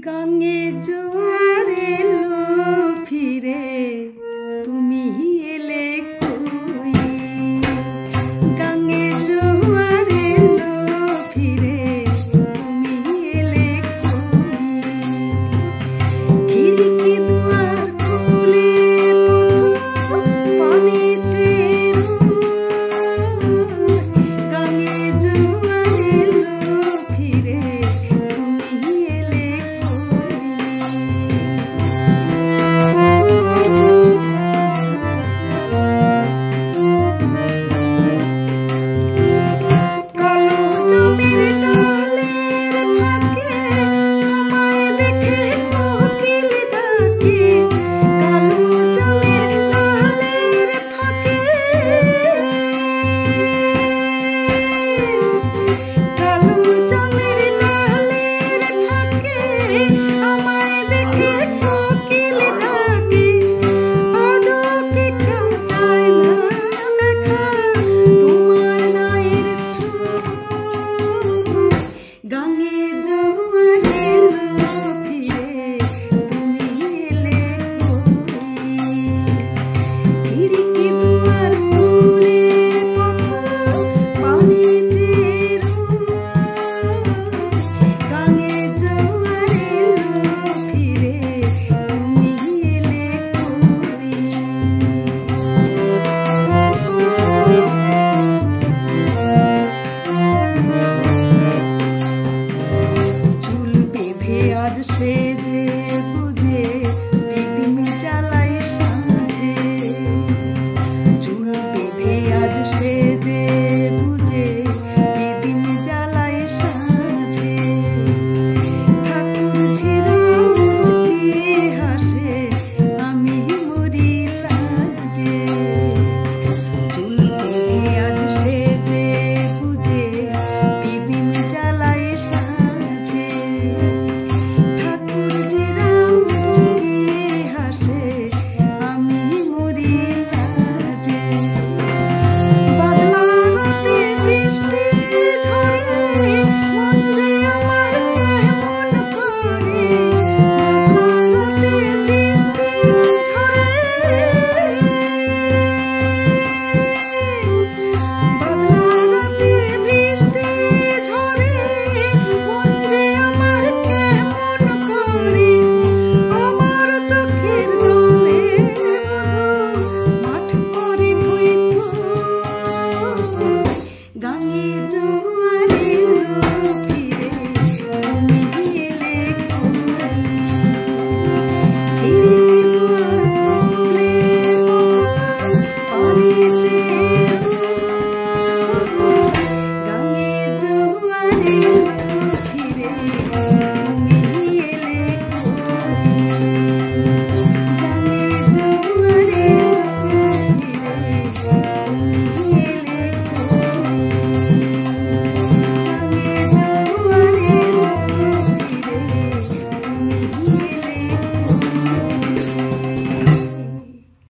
গাঙে জোয়ার এলো ফিরে, তুমি এলে কই? গাঙে জোয়ার এলো ফিরে, তুমি এলে কই? খিড়কি দুয়ার খুলে পথ পানে চেয়ে গাঙে জোয়ার এলো ফিরে, তুমি এলে কালো জমির ডালের ফাঁকে আমায় দেখে কোকিল ডাকে। কালো জমির ডালের ফাঁকে, কালো জমির ডালের ফাঁকে আমায় দেখে কোকিল ডাকে। আজও কি কেউ যায় না দেখা তোমার নায়ের ছোঁয়া? গাঙে জোয়ার এলো ফিরে, তুমি এলে কই? খিড়কি দুয়ার খুলে পথ পানে চেয়ে গাঙে জোয়ার এলো ফিরে, তুমি এলে কই? চুল বেঁধে আজ সেজে গুজে রিদিম জ্বালাই সাঁঝে। চুল বেঁধে আজ সেজে গুজে রিদিম জ্বালাই সাঁঝে। ঠাকুর ঝিরা মুচকি হাসে, আমি মরি লাজে। চুল বেঁধে আজ সেজে গুজে রিদিম জ্বালাই সাঁঝে। ঠাকুর ঝিরা মুচকি হাসে, আমি মরি লাজে। বাদলা রাতে বৃষ্টি ঝরে, মন যে আমার কেমন করে। বাদলা রাতে বৃষ্টি ঝরে, বাদলা রাতে বৃষ্টি ঝরে, মন যে আমার কেমন করে। আমার চোখের জলে মধু মাঠ করে থই থই। গাঙে জোয়ার এলো ফিরে, তুমি এলে কই? খিড়কি দুয়ার খুলে পথ পানে চেয়ে গাঙে জোয়ার এলো ফিরে।